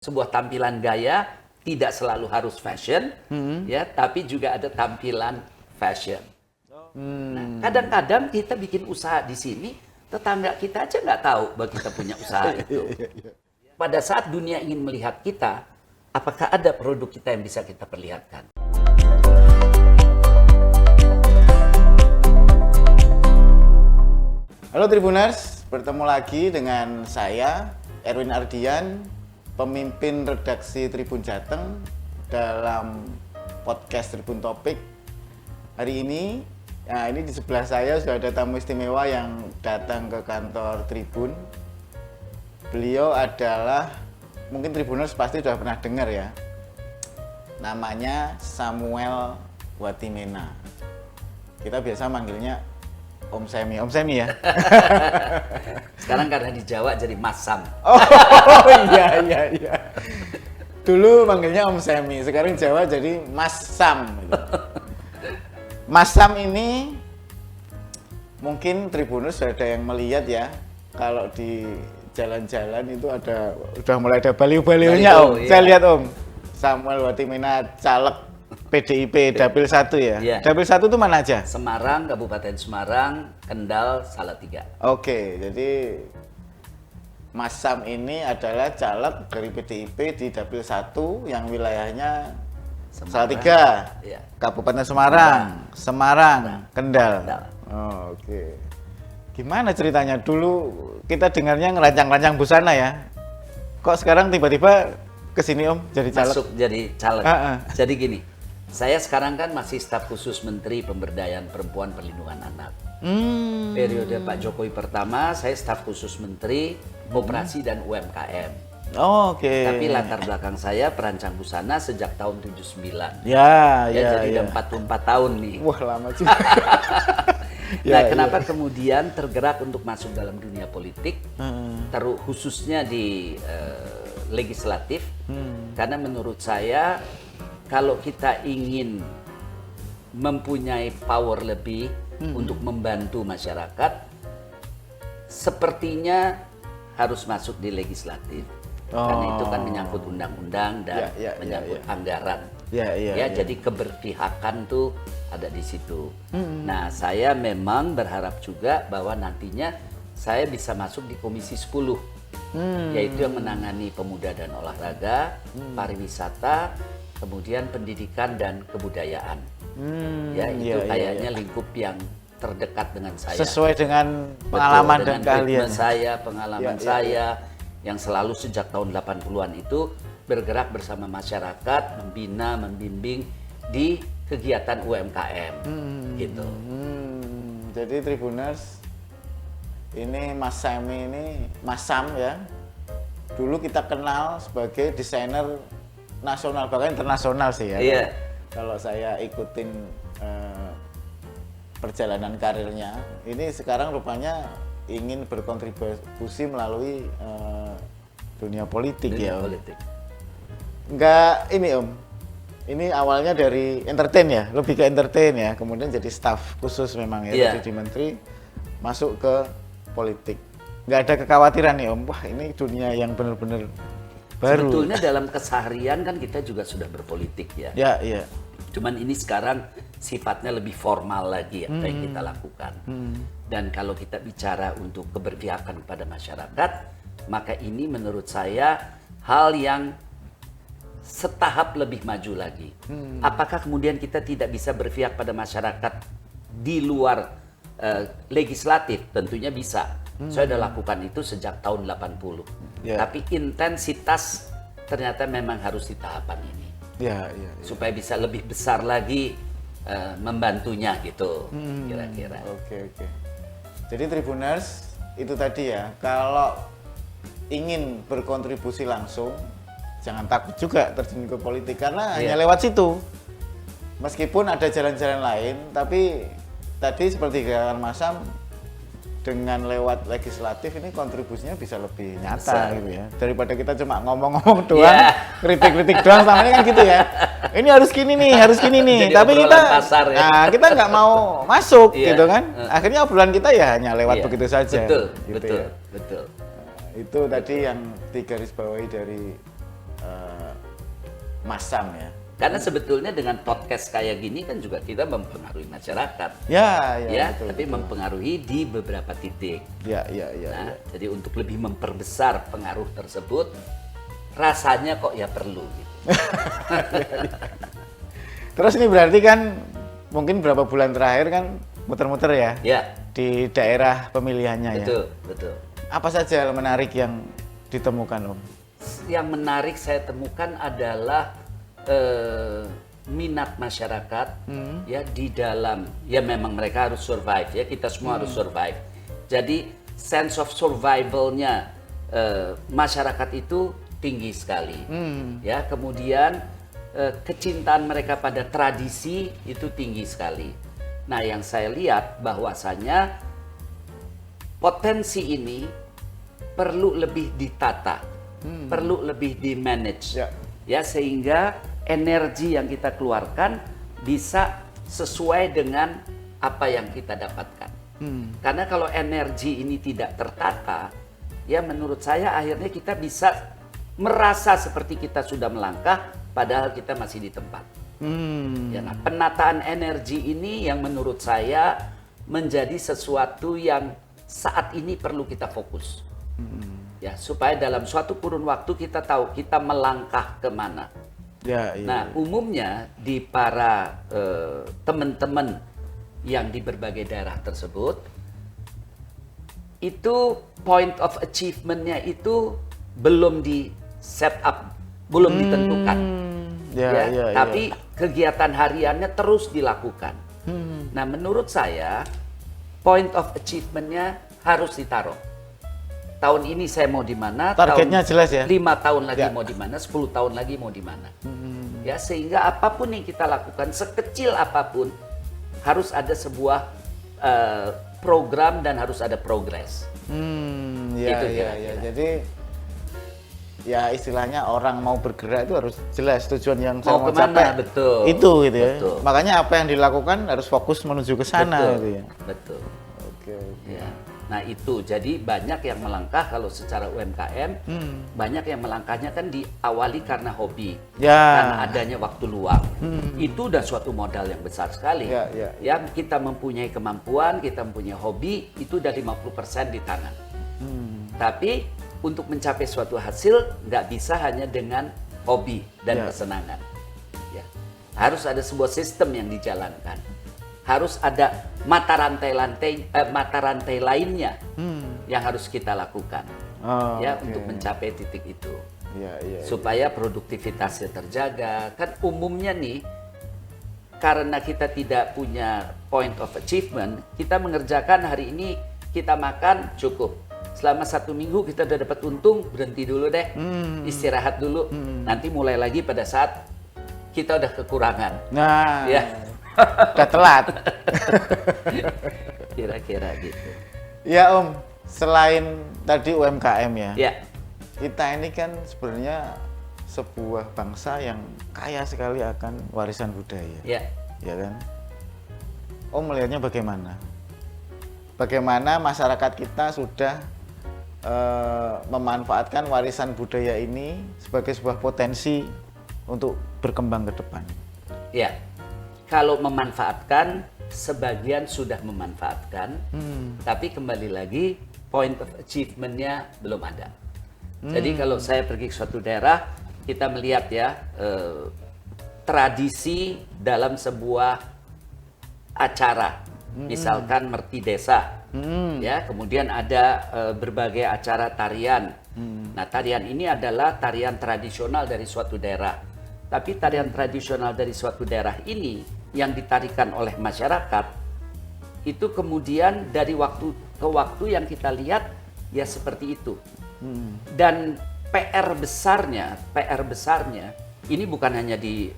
Sebuah tampilan gaya tidak selalu harus fashion, ya, tapi juga ada tampilan fashion. Nah, kadang-kadang kita bikin usaha di sini, tetangga kita aja nggak tahu bahwa kita punya usaha itu. Pada saat dunia ingin melihat kita, apakah ada produk kita yang bisa kita perlihatkan? Halo Tribuners, bertemu lagi dengan saya, Erwin Ardian, pemimpin redaksi Tribun Jateng dalam podcast Tribun Topik. Hari ini, ini di sebelah saya sudah ada tamu istimewa yang datang ke kantor Tribun. Beliau adalah, mungkin Tribuners pasti sudah pernah dengar ya, namanya Samuel Watimena. Kita biasa manggilnya Om Semi ya. Sekarang karena di Jawa jadi Mas Sam. Oh iya. Dulu manggilnya Om Semi, sekarang Jawa jadi Mas Sam. Gitu. Mas Sam ini mungkin Tribuners sudah ada yang melihat ya, kalau di jalan-jalan itu udah mulai ada baliho-balihonya Om. Iya. Saya lihat Om, Samuel Watimena caleg PDIP Dapil 1 ya. Iya. Dapil 1 itu mana aja? Semarang, Kabupaten Semarang, Kendal, Salatiga. Oke, jadi Mas Sam ini adalah caleg dari PDIP di Dapil 1 yang wilayahnya Salatiga, Iya. Kabupaten Semarang, Kendal. Kendal. Oh, oke. Gimana ceritanya? Dulu kita dengarnya ngerancang-rancang busana ya. Kok sekarang tiba-tiba kesini Om jadi caleg? Masuk jadi caleg. Jadi gini, saya sekarang kan masih staf khusus Menteri Pemberdayaan Perempuan Perlindungan Anak. Periode Pak Jokowi pertama, saya staf khusus Menteri Koperasi dan UMKM. Oh, oke. Tapi latar belakang saya perancang busana sejak tahun 79. Ya, Jadi udah 44 tahun nih. Wah, lama juga. Nah, kenapa kemudian tergerak untuk masuk dalam dunia politik, khususnya di legislatif? Karena menurut saya, kalau kita ingin mempunyai power lebih untuk membantu masyarakat, sepertinya harus masuk di legislatif. Karena itu kan menyangkut undang-undang dan menyangkut anggaran. Jadi keberpihakan tuh ada di situ. Nah, saya memang berharap juga bahwa nantinya saya bisa masuk di Komisi 10, yaitu yang menangani pemuda dan olahraga, pariwisata, kemudian pendidikan dan kebudayaan. Itu kayaknya lingkup yang terdekat dengan saya. Sesuai dengan pengalaman dan keahlian saya, pengalaman saya yang selalu sejak tahun 80-an itu bergerak bersama masyarakat, membina, membimbing di kegiatan UMKM gitu. Jadi Tribuners, ini Mas Sami ini, Mas Sam ya, dulu kita kenal sebagai desainer nasional, bahkan internasional sih ya. Iya. Kalau saya ikutin perjalanan karirnya, ini sekarang rupanya ingin berkontribusi melalui dunia politik ya. Politik. Enggak ini Om, ini awalnya dari entertain ya, lebih ke entertain ya, kemudian jadi staf khusus memang ya, jadi di menteri, masuk ke politik. Nggak ada kekhawatiran nih Om, wah ini dunia yang benar-benar baru. Sebetulnya dalam keseharian kan kita juga sudah berpolitik ya. Iya. Cuman ini sekarang sifatnya lebih formal lagi apa yang kita lakukan. Dan kalau kita bicara untuk keberpihakan kepada masyarakat, maka ini menurut saya hal yang setahap lebih maju lagi. Apakah kemudian kita tidak bisa berpihak pada masyarakat di luar legislatif? Tentunya bisa. Saya sudah lakukan itu sejak tahun 80. Tapi intensitas ternyata memang harus di tahapan ini. Supaya bisa lebih besar lagi membantunya gitu, kira-kira. Oke. Jadi Tribuners, itu tadi ya, kalau ingin berkontribusi langsung, jangan takut juga terjun ke politik karena hanya lewat situ. Meskipun ada jalan-jalan lain, tapi tadi seperti gerakan Mas Sam, dengan lewat legislatif ini kontribusinya bisa lebih nyata gitu ya. Daripada kita cuma ngomong-ngomong doang, kritik-kritik doang sama ini kan gitu ya. Ini harus gini nih. Jadi Tapi kita pasar, ya? kita nggak mau masuk gitu kan. Akhirnya obrolan kita ya hanya lewat begitu saja. Betul. Itu tadi yang digarisbawahi dari masam ya. Karena sebetulnya dengan podcast kayak gini kan juga kita mempengaruhi masyarakat. Ya, betul, tapi betul. mempengaruhi di beberapa titik. Ya. Nah, jadi untuk lebih memperbesar pengaruh tersebut, rasanya kok ya perlu gitu. Terus ini berarti kan mungkin berapa bulan terakhir kan muter-muter ya Ya, di daerah pemilihannya ya. betul. Apa saja hal menarik yang ditemukan Om? Yang menarik saya temukan adalah minat masyarakat ya di dalam, ya memang mereka harus survive ya, kita semua harus survive. Jadi sense of survivalnya masyarakat itu tinggi sekali. Ya, kemudian kecintaan mereka pada tradisi itu tinggi sekali. Nah, yang saya lihat bahwasanya potensi ini perlu lebih ditata, perlu lebih di-manage. Ya, sehingga energi yang kita keluarkan bisa sesuai dengan apa yang kita dapatkan. Karena kalau energi ini tidak tertata, ya menurut saya akhirnya kita bisa merasa seperti kita sudah melangkah, padahal kita masih di tempat. Ya, nah, penataan energi ini yang menurut saya menjadi sesuatu yang saat ini perlu kita fokus. Ya, supaya dalam suatu kurun waktu kita tahu kita melangkah kemana. Nah, umumnya di para teman-teman yang di berbagai daerah tersebut, itu point of achievement-nya itu belum di set up, belum ditentukan. Tapi kegiatan hariannya terus dilakukan. Nah, menurut saya point of achievement-nya harus ditaruh. Tahun ini saya mau di mana, targetnya jelas ya. 5 tahun lagi mau di mana, 10 tahun lagi mau di mana. Ya, sehingga apapun yang kita lakukan, sekecil apapun, harus ada sebuah program dan harus ada progres. Jadi ya istilahnya orang mau bergerak itu harus jelas tujuan yang mau kemana, capai. betul. Itu gitu ya. Betul. Makanya apa yang dilakukan harus fokus menuju ke sana gitu ya. Betul. Oke. Ya. Nah, itu jadi banyak yang melangkah kalau secara UMKM, banyak yang melangkahnya kan diawali karena hobi, karena adanya waktu luang. Itu udah suatu modal yang besar sekali. Ya, kita mempunyai kemampuan, kita mempunyai hobi, itu udah 50% di tangan. Tapi untuk mencapai suatu hasil nggak bisa hanya dengan hobi dan kesenangan. Ya. Harus ada sebuah sistem yang dijalankan. Harus ada mata rantai lainnya yang harus kita lakukan untuk mencapai titik itu. Supaya produktivitasnya terjaga. Kan umumnya nih, karena kita tidak punya point of achievement, kita mengerjakan hari ini kita makan cukup. Selama 1 minggu kita udah dapat untung, berhenti dulu deh, istirahat dulu. Nanti mulai lagi pada saat kita udah kekurangan. Nah, ya. Udah telat. Kira-kira gitu. Ya Om, selain tadi UMKM ya, kita ini kan sebenarnya sebuah bangsa yang kaya sekali akan warisan budaya. Ya kan? Om melihatnya bagaimana? Bagaimana masyarakat kita sudah memanfaatkan warisan budaya ini sebagai sebuah potensi untuk berkembang ke depan? Ya. Kalau memanfaatkan, sebagian sudah memanfaatkan, tapi kembali lagi point of achievement-nya belum ada. Jadi kalau saya pergi ke suatu daerah, kita melihat ya tradisi dalam sebuah acara, misalkan Merti Desa, ya, kemudian ada berbagai acara tarian. Nah, tarian ini adalah tarian tradisional dari suatu daerah. Tapi tarian tradisional dari suatu daerah ini yang ditarikan oleh masyarakat, itu kemudian dari waktu ke waktu yang kita lihat ya seperti itu. Dan PR besarnya ini bukan hanya di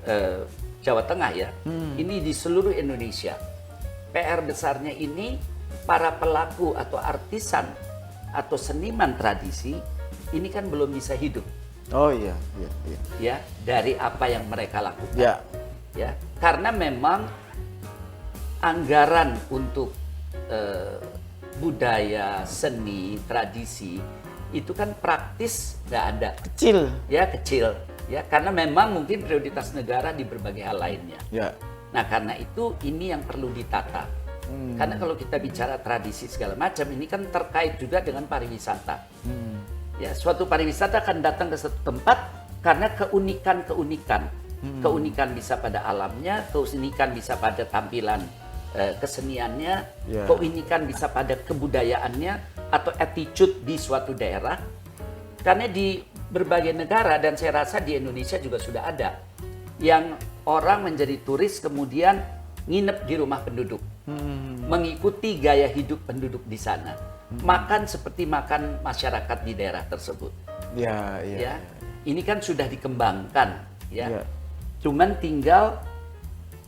Jawa Tengah ya, ini di seluruh Indonesia. PR besarnya ini para pelaku atau artisan atau seniman tradisi ini kan belum bisa hidup. Ya, dari apa yang mereka lakukan. Ya, karena memang anggaran untuk budaya, seni, tradisi itu kan praktis nggak ada. Kecil. Ya, kecil. Ya, karena memang mungkin prioritas negara di berbagai hal lainnya. Ya. Nah, karena itu ini yang perlu ditata. Karena kalau kita bicara tradisi segala macam, ini kan terkait juga dengan pariwisata. Ya, suatu pariwisata akan datang ke satu tempat karena keunikan-keunikan. Keunikan bisa pada alamnya, keunikan bisa pada tampilan keseniannya, keunikan bisa pada kebudayaannya, atau attitude di suatu daerah. Karena di berbagai negara, dan saya rasa di Indonesia juga sudah ada, yang orang menjadi turis kemudian nginep di rumah penduduk. Mengikuti gaya hidup penduduk di sana. Makan seperti makan masyarakat di daerah tersebut. Ya. Ini kan sudah dikembangkan, ya. Cuman tinggal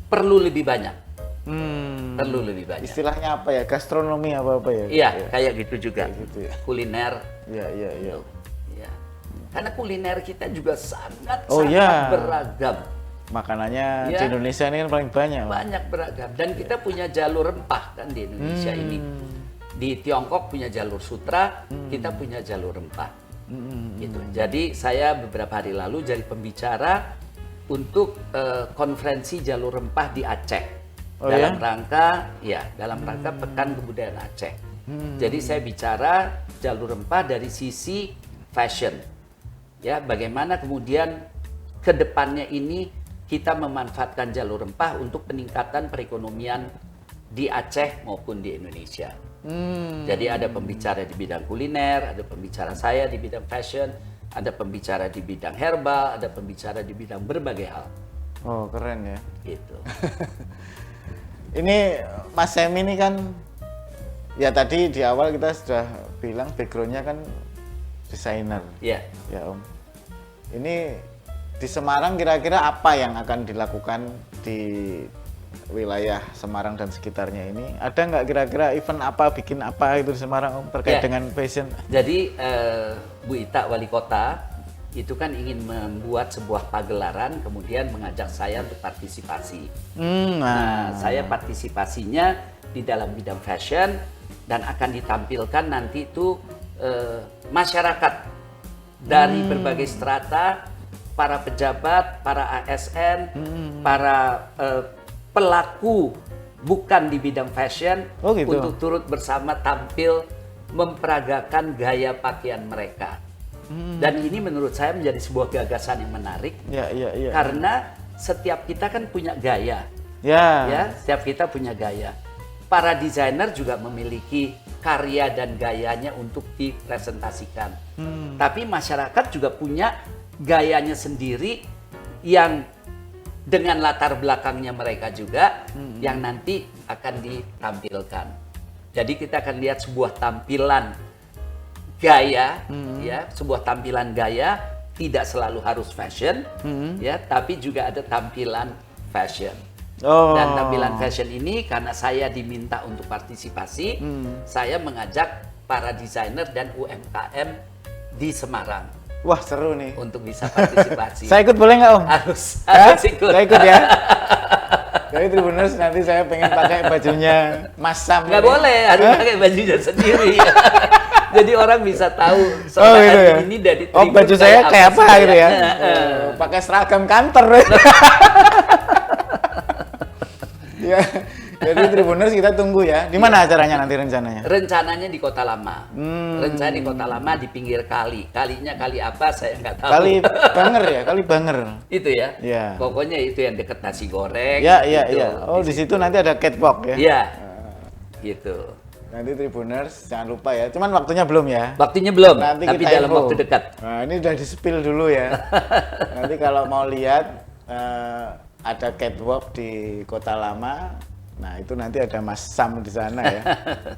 perlu lebih banyak. Perlu lebih banyak. Istilahnya apa ya? Gastronomi apa ya? Iya, kayak gitu juga. Kayak gitu ya. Kuliner. Iya. Ya. Karena kuliner kita juga sangat iya. beragam. Makanannya di Indonesia ini kan paling banyak. Banyak beragam. Dan kita punya jalur rempah kan di Indonesia ini. Di Tiongkok punya jalur sutra, kita punya jalur rempah. Gitu. Jadi saya beberapa hari lalu jadi pembicara untuk konferensi jalur rempah di Aceh. Dalam rangka Pekan Kebudayaan Aceh. Jadi saya bicara jalur rempah dari sisi fashion. Ya, bagaimana kemudian ke depannya ini kita memanfaatkan jalur rempah untuk peningkatan perekonomian di Aceh maupun di Indonesia. Jadi ada pembicara di bidang kuliner, ada pembicara saya di bidang fashion, ada pembicara di bidang herbal, ada pembicara di bidang berbagai hal. Oh, keren ya. Gitu. Ini Mas Semi ini kan, ya tadi di awal kita sudah bilang backgroundnya kan desainer. Iya. Ya Om. Ini di Semarang kira-kira apa yang akan dilakukan di wilayah Semarang dan sekitarnya ini? Ada nggak kira-kira event apa, bikin apa itu di Semarang Om terkait dengan fashion? Jadi Bu Ita Wali Kota itu kan ingin membuat sebuah pagelaran, kemudian mengajak saya untuk partisipasi. Nah, saya partisipasinya di dalam bidang fashion dan akan ditampilkan nanti itu masyarakat dari berbagai strata, para pejabat, para ASN, para pelaku bukan di bidang fashion untuk turut bersama tampil memperagakan gaya pakaian mereka. Dan ini menurut saya menjadi sebuah gagasan yang menarik. Karena setiap kita kan punya gaya. Ya, setiap kita punya gaya. Para desainer juga memiliki karya dan gayanya untuk dipresentasikan. Tapi masyarakat juga punya gayanya sendiri yang dengan latar belakangnya mereka juga yang nanti akan ditampilkan. Jadi kita akan lihat sebuah tampilan gaya, ya, sebuah tampilan gaya tidak selalu harus fashion, ya, tapi juga ada tampilan fashion. Dan tampilan fashion ini karena saya diminta untuk partisipasi, saya mengajak para desainer dan UMKM di Semarang. Wah, seru nih. Untuk bisa partisipasi. Saya ikut boleh nggak Om? Harus ikut. Saya ikut ya. Jadi Tribuners nanti saya pengen pakai bajunya Mas Sam. Nggak boleh, harus pakai bajunya sendiri. Jadi orang bisa tahu gitu ya? ini dari Tribun baju saya kayak apa gitu ya. Pakai seragam kantor. Ya. Jadi Tribuners kita tunggu ya. Di mana acaranya nanti rencananya? Rencananya di Kota Lama. Rencana di Kota Lama di pinggir kali. Kalinya kali apa saya nggak tahu. Kali Banger ya, Kali Banger. Itu ya. Iya. Pokoknya itu yang dekat nasi goreng. Iya. Oh, di situ situ nanti ada catwalk ya. Iya. Gitu. Nanti Tribuners jangan lupa ya. Cuman waktunya belum ya. Waktunya belum. Nanti tapi kita dalam info. waktu dekat. Nah, ini udah di-spill dulu ya. Nanti kalau mau lihat ada catwalk di Kota Lama. Nah, itu nanti ada Mas Sam di sana ya.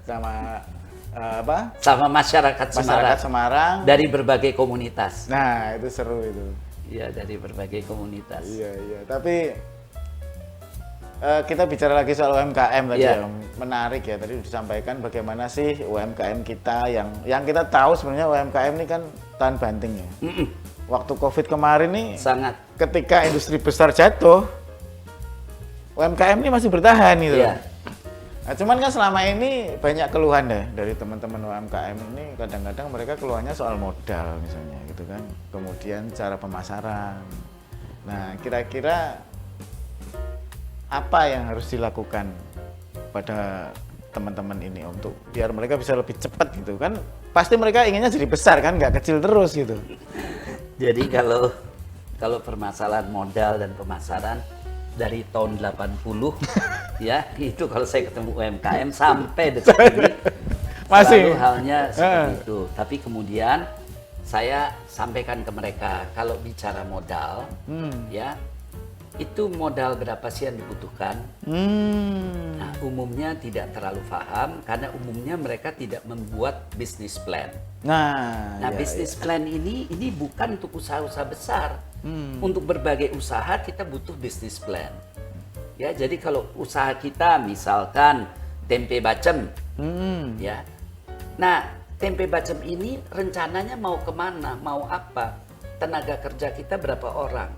Sama Sama masyarakat Semarang. Dari berbagai komunitas. Nah, itu seru itu. Iya, dari berbagai komunitas. Iya. Tapi kita bicara lagi soal UMKM tadi ya. Menarik ya, tadi disampaikan bagaimana sih UMKM kita yang kita tahu sebenarnya UMKM ini kan tahan banting ya. Waktu Covid kemarin nih sangat, ketika industri besar jatuh, UMKM ini masih bertahan gitu. Iya. Nah, cuman kan selama ini banyak keluhan deh dari teman-teman UMKM ini, kadang-kadang mereka keluhannya soal modal misalnya gitu kan. Kemudian cara pemasaran. Nah, kira-kira apa yang harus dilakukan pada teman-teman ini untuk biar mereka bisa lebih cepat gitu kan? Pasti mereka inginnya jadi besar kan, nggak kecil terus gitu. Jadi kalau permasalahan modal dan pemasaran dari tahun 80 ya, itu kalau saya ketemu UMKM sampai detik ini Masih selalu halnya seperti itu. Tapi kemudian saya sampaikan ke mereka, kalau bicara modal ya, itu modal berapa sih yang dibutuhkan? Nah, umumnya tidak terlalu paham karena umumnya mereka tidak membuat bisnis plan. Nah, bisnis plan ini bukan untuk usaha-usaha besar. Untuk berbagai usaha kita butuh bisnis plan. Ya, jadi kalau usaha kita misalkan tempe bacem, ya. Nah, tempe bacem ini rencananya mau kemana, mau apa? Tenaga kerja kita berapa orang?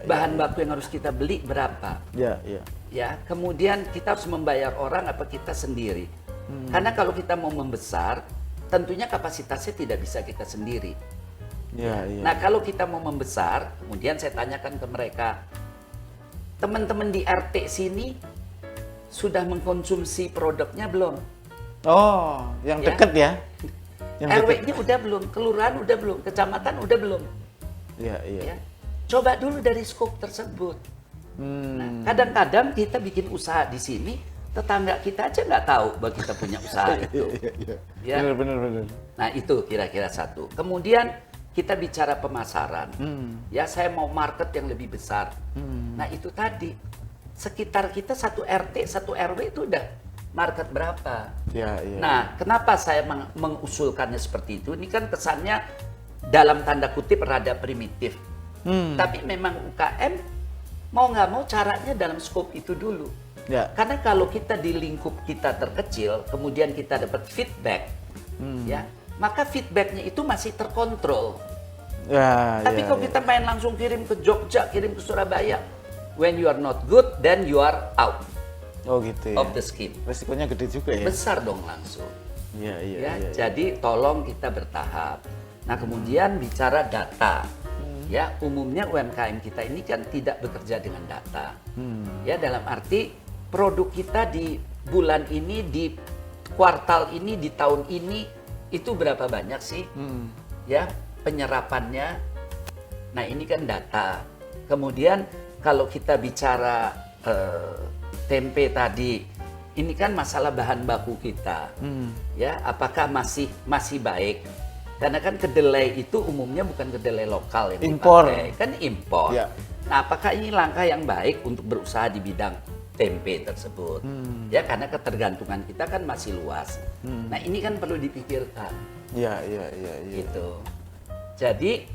Bahan baku yang harus kita beli berapa? Ya, kemudian kita harus membayar orang apa kita sendiri? Karena kalau kita mau membesar, tentunya kapasitasnya tidak bisa kita sendiri. Nah, kalau kita mau membesar, kemudian saya tanyakan ke mereka, teman-teman di RT sini sudah mengkonsumsi produknya belum? Oh, yang dekat ya? RW-nya udah belum? Kelurahan udah belum? Kecamatan udah belum? Ya. Coba dulu dari skop tersebut. Nah, kadang-kadang kita bikin usaha di sini, tetangga kita aja nggak tahu bahwa kita punya usaha itu. Ya. Benar. Nah, itu kira-kira satu. Kemudian kita bicara pemasaran. Ya, saya mau market yang lebih besar. Nah, itu tadi sekitar kita satu RT, satu RW itu udah market berapa. Nah, kenapa saya mengusulkannya seperti itu? Ini kan kesannya dalam tanda kutip rada primitif. Tapi memang UKM mau nggak mau caranya dalam skop itu dulu. Karena kalau kita di lingkup kita terkecil, kemudian kita dapat feedback, ya, maka feedbacknya itu masih terkontrol. Tapi kalau kita main langsung kirim ke Jogja, kirim ke Surabaya, when you are not good, then you are out. Oh gitu ya. Of the scheme. Resikonya gede juga ya. Besar dong langsung. Iya. Jadi tolong kita bertahap. Nah, kemudian bicara data. Ya, umumnya UMKM kita ini kan tidak bekerja dengan data. Ya, dalam arti produk kita di bulan ini, di kuartal ini, di tahun ini itu berapa banyak sih? Ya, penyerapannya. Nah, ini kan data. Kemudian kalau kita bicara tempe tadi, ini kan masalah bahan baku kita. Ya, apakah masih baik? Karena kan kedelai itu umumnya bukan kedelai lokal yang impor. dipakai, kan impor. Nah, apakah ini langkah yang baik untuk berusaha di bidang tempe tersebut? Ya, karena ketergantungan kita kan masih luas. Nah, ini kan perlu dipikirkan. Iya. Gitu. Jadi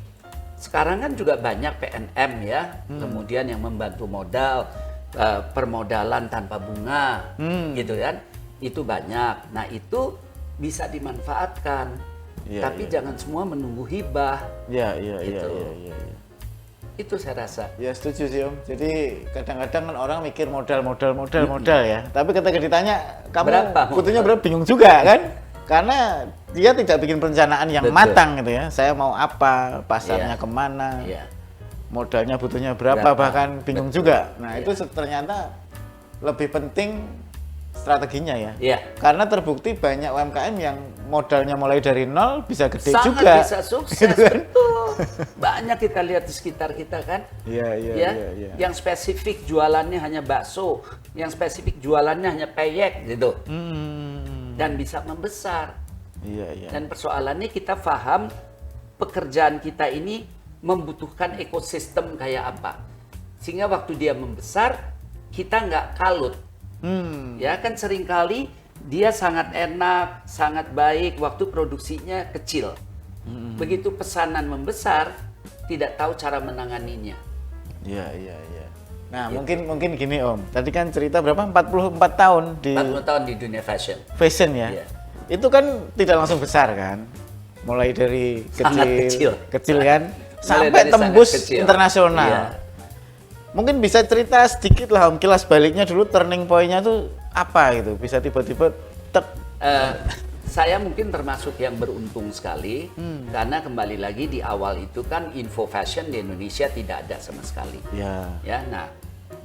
sekarang kan juga banyak PNM ya, kemudian yang membantu modal, permodalan tanpa bunga, gitu kan? Itu banyak. Nah, itu bisa dimanfaatkan. Tapi jangan semua menunggu hibah. Iya. Itu saya rasa. Ya, setuju sih Om. Jadi kadang-kadang kan orang mikir modal ya. Tapi ketika ditanya kamu berapa butuhnya berapa, bingung juga kan? Karena dia tidak bikin perencanaan yang matang gitu ya. Saya mau apa, pasarnya kemana, modalnya butuhnya berapa, bahkan bingung juga. Nah, itu ternyata lebih penting strateginya ya. Karena terbukti banyak UMKM yang modalnya mulai dari nol bisa gede sangat juga. Bisa sukses, betul. Banyak kita lihat di sekitar kita kan. Iya. Yang spesifik jualannya hanya bakso, yang spesifik jualannya hanya peyek gitu. Dan bisa membesar. Iya. Dan persoalannya kita paham pekerjaan kita ini membutuhkan ekosistem kayak apa. Sehingga waktu dia membesar, kita nggak kalut. Ya kan seringkali dia sangat enak, sangat baik waktu produksinya kecil. Begitu pesanan membesar, tidak tahu cara menanganinya. Iya. Nah, gitu. mungkin gini Om. Tadi kan cerita berapa? 44 tahun di 40 tahun di dunia fashion. Fashion ya. Itu kan tidak langsung besar kan. Mulai dari kecil kan sampai tembus internasional. Mungkin bisa cerita sedikit lah Om, kilas baliknya dulu, turning point-nya tuh apa gitu? Bisa tiba-tiba tek. Saya mungkin termasuk yang beruntung sekali karena kembali lagi di awal itu kan info fashion di Indonesia tidak ada sama sekali. Ya, nah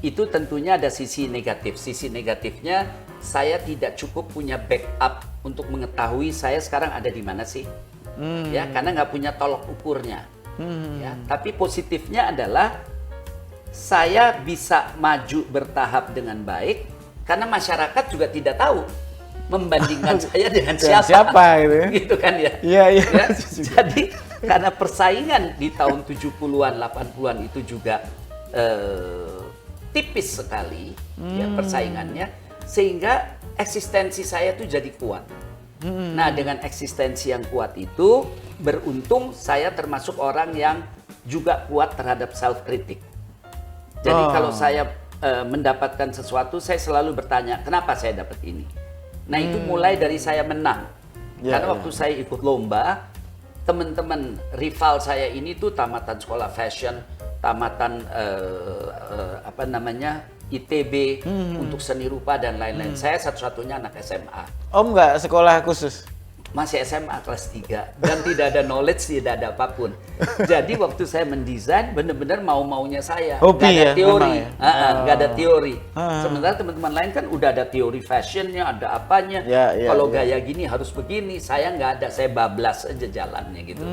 itu tentunya ada sisi negatif. Sisi negatifnya saya tidak cukup punya backup untuk mengetahui saya sekarang ada di mana sih. Ya, karena nggak punya tolok ukurnya. Ya, tapi positifnya adalah saya bisa maju bertahap dengan baik karena masyarakat juga tidak tahu membandingkan saya dengan siapa gitu ya. Gitu kan ya. Iya. Ya, jadi karena persaingan di tahun 70-an 80-an itu juga tipis sekali ya persaingannya, sehingga eksistensi saya itu jadi kuat. Nah, dengan eksistensi yang kuat itu beruntung saya termasuk orang yang juga kuat terhadap self kritik. Jadi kalau saya mendapatkan sesuatu, saya selalu bertanya, kenapa saya dapat ini? Nah, itu mulai dari saya menang. Karena waktu saya ikut lomba, teman-teman rival saya ini tuh tamatan sekolah fashion, tamatan ITB untuk seni rupa dan lain-lain. Saya satu-satunya anak SMA. Om nggak sekolah khusus? Masih SMA kelas 3 dan tidak ada knowledge, tidak ada apapun. Jadi waktu saya mendesain benar-benar mau-maunya saya. Hobi nggak ada ya, teori, ya? nggak ada teori. Sementara teman-teman lain kan udah ada teori fashionnya, ada apanya. Kalau gaya gini harus begini, saya nggak ada, saya bablas aja jalannya gitu.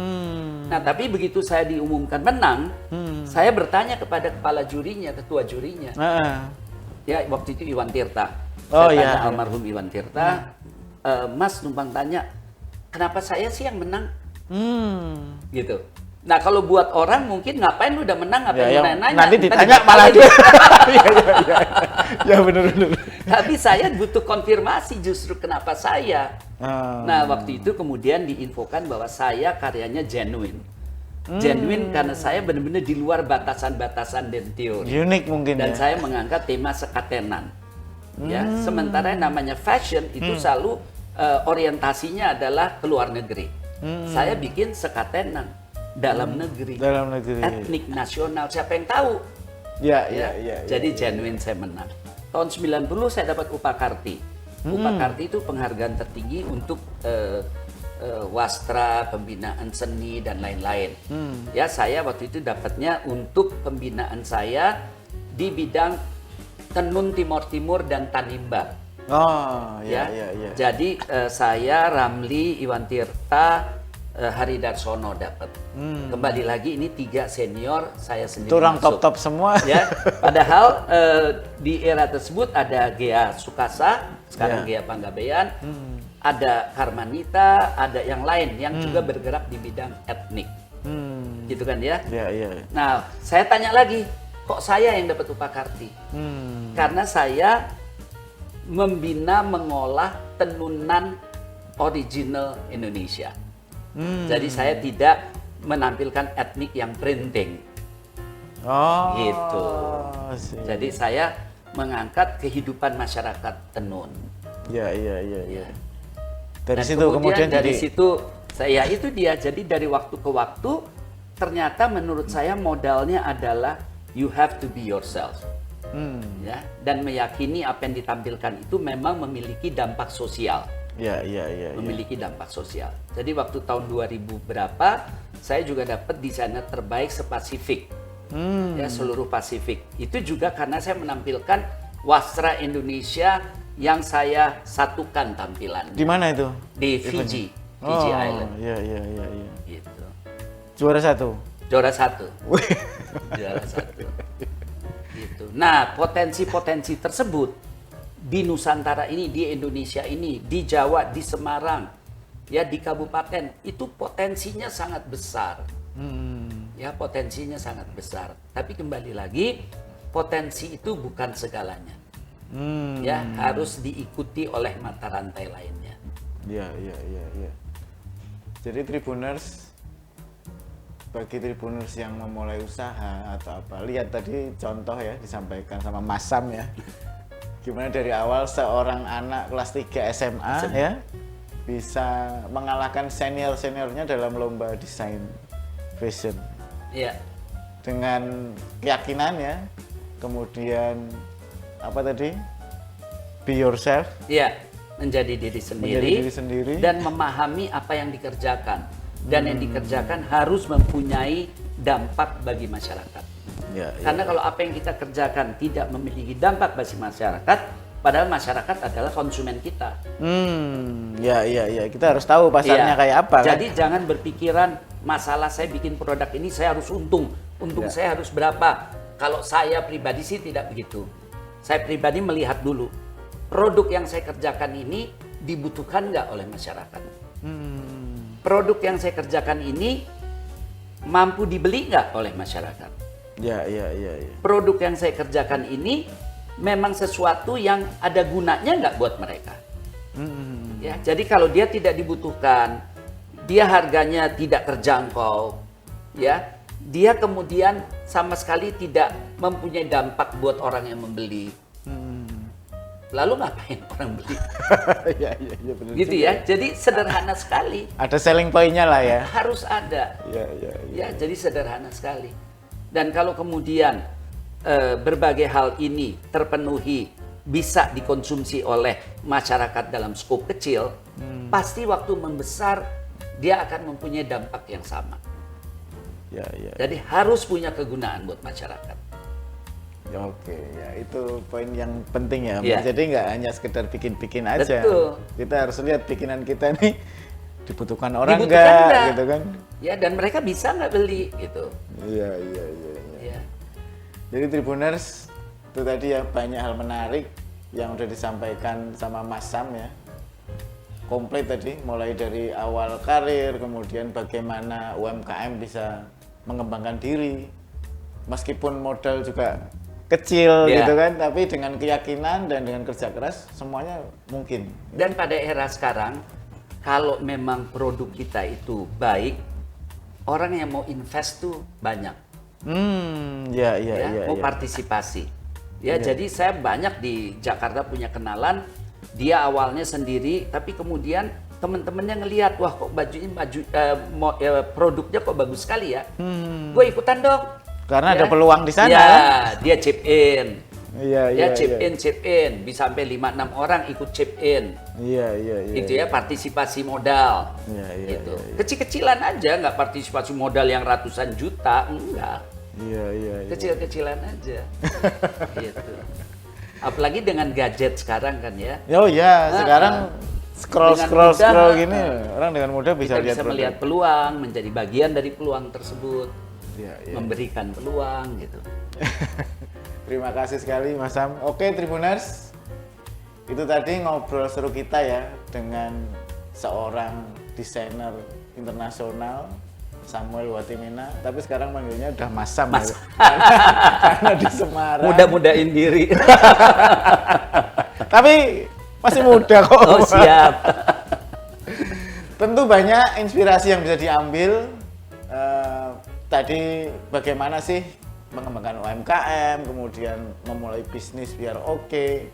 Nah, tapi begitu saya diumumkan menang, saya bertanya kepada kepala jurinya, ketua jurinya. Ya, waktu itu Iwan Tirta. Saya tanya almarhum Iwan Tirta, Mas numpang tanya, kenapa saya sih yang menang? Gitu. Nah, kalau buat orang mungkin ngapain lu udah menang, ngapain lu nanya? Nanti ditanya malah dia. Ya benar. Tapi saya butuh konfirmasi justru kenapa saya. Nah, waktu itu kemudian diinfokan bahwa saya karyanya genuine. Genuine karena saya benar-benar di luar batasan-batasan dan teori. Unik mungkin dan ya. saya mengangkat tema sekatenan. Ya, sementara yang namanya fashion itu selalu orientasinya adalah ke luar negeri. Saya bikin sekatenan dalam negeri. Etnik nasional, siapa yang tahu? Ya. Jadi genuine saya menang. Tahun 90 saya dapat Upakarti. Upakarti itu penghargaan tertinggi untuk wastra, pembinaan seni dan lain-lain. Ya, saya waktu itu dapatnya untuk pembinaan saya di bidang tenun Timur Timur dan Tanimbar. Ya. Jadi saya, Ramli, Iwan Tirta, Hari Darsono dapat. Kembali lagi ini 3 senior, saya sendiri orang masuk. top semua. Ya, padahal di era tersebut ada Gea Sukasa, sekarang Gea Panggabean, ada Karmanita, ada yang lain yang juga bergerak di bidang etnik. Gitu kan ya? Iya. Nah, saya tanya lagi, kok saya yang dapat Upakarti? Karena saya membina, mengolah tenunan original Indonesia. Jadi saya tidak menampilkan etnik yang printing. Gitu. Jadi saya mengangkat kehidupan masyarakat tenun. Iya. Dari Dan situ kemudian dari situ saya itu dia. Jadi dari waktu ke waktu ternyata menurut saya modalnya adalah you have to be yourself. Ya, dan meyakini apa yang ditampilkan itu memang memiliki dampak sosial. Iya. Memiliki dampak sosial. Jadi waktu tahun 2000 berapa, saya juga dapat desainer terbaik se-Pasifik. Ya, seluruh Pasifik. Itu juga karena saya menampilkan wastra Indonesia yang saya satukan tampilan. Di mana itu? Di Fiji, Fiji Island. Iya. Gitu. Juara 1. Juara 1. Gitu. Nah, potensi-potensi tersebut di Nusantara ini, di Indonesia ini, di Jawa, di Semarang, ya di kabupaten, itu potensinya sangat besar. Ya, potensinya sangat besar. Tapi kembali lagi, potensi itu bukan segalanya. Ya, harus diikuti oleh mata rantai lainnya. Iya. Jadi Tribuners, bagi Tribuners yang memulai usaha atau apa, lihat tadi contoh ya disampaikan sama Mas Sam ya. Gimana dari awal seorang anak kelas 3 SMA ya bisa mengalahkan senior-seniornya dalam lomba desain fashion. Iya. Dengan keyakinan ya, kemudian apa tadi? Be yourself. Iya, menjadi diri sendiri, Menjadi diri sendiri. dan memahami apa yang dikerjakan. Dan yang dikerjakan harus mempunyai dampak bagi masyarakat. Ya, Karena kalau apa yang kita kerjakan tidak memiliki dampak bagi masyarakat, padahal masyarakat adalah konsumen kita. Ya, kita harus tahu pasarnya Iya. kayak apa kan? Jadi jangan berpikiran masalah saya bikin produk ini saya harus untung Ya. saya harus berapa. Kalau saya pribadi sih tidak begitu. Saya pribadi melihat dulu produk yang saya kerjakan ini dibutuhkan nggak oleh masyarakat. Produk yang saya kerjakan ini mampu dibeli nggak oleh masyarakat. Ya. Produk yang saya kerjakan ini memang sesuatu yang ada gunanya nggak buat mereka. Ya, jadi kalau dia tidak dibutuhkan, dia harganya tidak terjangkau, ya, dia kemudian sama sekali tidak mempunyai dampak buat orang yang membeli. Lalu ngapain orang beli? Ya, benar. Gitu ya. Jadi sederhana sekali. Ada selling point-nya lah ya. Harus ada. Ya. Ya, jadi sederhana sekali. Dan kalau kemudian berbagai hal ini terpenuhi, bisa dikonsumsi oleh masyarakat dalam skop kecil, pasti waktu membesar dia akan mempunyai dampak yang sama. Ya. Jadi harus punya kegunaan buat masyarakat. Ya, oke, ya itu poin yang penting ya. Iya. Jadi nggak hanya sekedar bikin-bikin aja. Betul. Kita harus lihat bikinan kita nih dibutuhkan orang Dibutuhkan nggak, nggak? gitu kan? Ya, dan mereka bisa nggak beli gitu. Iya. Ya. Jadi Tribuners itu tadi ya banyak hal menarik yang udah disampaikan sama Mas Sam ya. Komplit tadi, mulai dari awal karir, kemudian bagaimana UMKM bisa mengembangkan diri, meskipun modal juga kecil Ya. gitu kan, tapi dengan keyakinan dan dengan kerja keras semuanya mungkin. Dan pada era sekarang, kalau memang produk kita itu baik, orang yang mau invest tuh banyak. Ya. Mau partisipasi. Ya, jadi saya banyak di Jakarta punya kenalan, dia awalnya sendiri, tapi kemudian teman-temannya ngelihat, wah kok bajunya produknya kok bagus sekali ya. Gue ikutan dong. Karena Ya. ada peluang di sana. Ya, Kan? dia chip in. Iya. Chip in. Bisa sampai 5-6 orang ikut chip in. Iya. Itu ya partisipasi modal. Iya. Gitu. Kecil-kecilan aja, nggak partisipasi modal yang ratusan juta, enggak. Iya. Kecil-kecilan aja. Gitu. Apalagi dengan gadget sekarang kan ya. Oh ya, sekarang scroll mudah, gini, orang dengan mudah bisa Kita lihat bisa produk. melihat peluang, menjadi bagian dari peluang tersebut. Iya. Memberikan peluang gitu. Terima kasih sekali Mas Sam. Oke Tribuners, itu tadi ngobrol seru kita ya dengan seorang desainer internasional Samuel Watimena, tapi sekarang manggilnya udah Mas Sam. Mas. Ya. Karena di Semarang. Mudah-mudahin diri. Tapi masih muda kok. Oh siap. Tentu banyak inspirasi yang bisa diambil. Tadi bagaimana sih mengembangkan UMKM, kemudian memulai bisnis biar oke.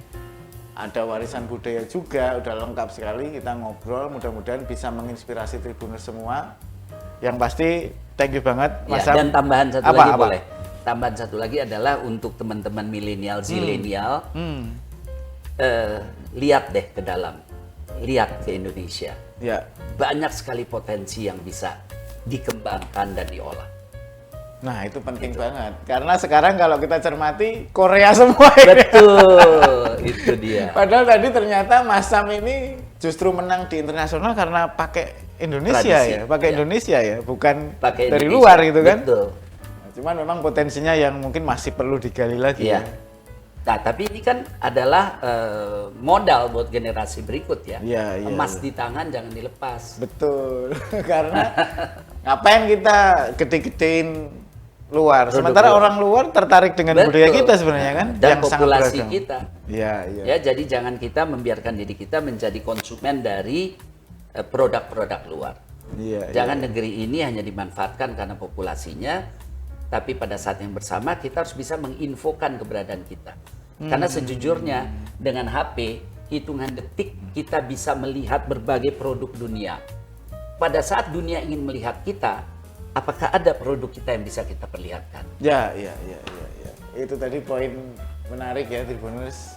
Ada warisan budaya juga, udah lengkap sekali kita ngobrol. Mudah-mudahan bisa menginspirasi Tribuners semua. Yang pasti thank you banget Mas Ya, Sam. dan tambahan satu Apa, lagi apa? boleh. Tambahan satu lagi adalah untuk teman-teman milenial, zilenial, lihat deh ke dalam, lihat ke Indonesia. Ya. Banyak sekali potensi yang bisa dikembangkan dan diolah. Nah itu penting banget. Karena sekarang kalau kita cermati Korea semua ini. Betul, itu dia. Padahal tadi ternyata Mas Sam ini justru menang di internasional karena pakai Indonesia Tradisi, ya, pakai ya. Indonesia ya, bukan Pakai dari Indonesia, luar gitu kan. Betul. Nah, cuman memang potensinya yang mungkin masih perlu digali lagi Iya. ya. Nah, tapi ini kan adalah modal buat generasi berikut ya. Iya, iya, Emas iya. di tangan jangan dilepas. Betul. Karena ngapain kita gede-gedein luar, Produk sementara luar. orang luar tertarik dengan Betul. budaya kita sebenarnya kan, Dan yang sangat populasi beragam. kita. Iya, iya. Ya, jadi jangan kita membiarkan diri kita menjadi konsumen dari produk-produk luar. Iya, Jangan negeri ini hanya dimanfaatkan karena populasinya, tapi pada saat yang bersama kita harus bisa menginfokan keberadaan kita. Karena sejujurnya dengan HP, hitungan detik kita bisa melihat berbagai produk dunia. Pada saat dunia ingin melihat kita, apakah ada produk kita yang bisa kita perlihatkan? Ya, iya, iya, iya, iya. Itu tadi poin menarik ya Tribuners.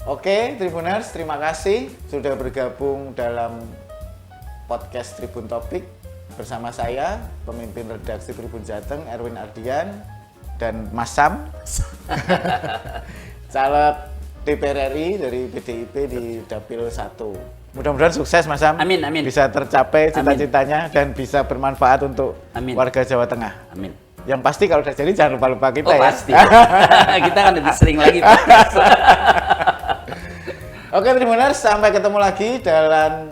Oke, Tribuners, terima kasih sudah bergabung dalam podcast Tribun Topik bersama saya, pemimpin redaksi Tribun Jateng, Erwin Ardian, dan Mas Sam, caleg DPR RI dari PDIP di Dapil 1. Mudah-mudahan sukses Mas Sam, Amin, amin. bisa tercapai cita-citanya dan bisa bermanfaat untuk Amin. warga Jawa Tengah. Amin. Yang pasti kalau udah jadi jangan lupa-lupa kita Oh, ya. pasti. Kita kan lebih sering lagi podcast. Oke Tribuners, sampai ketemu lagi dalam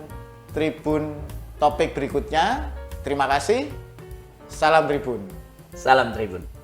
Tribun Topik berikutnya. Terima kasih. Salam Tribun. Salam Tribun.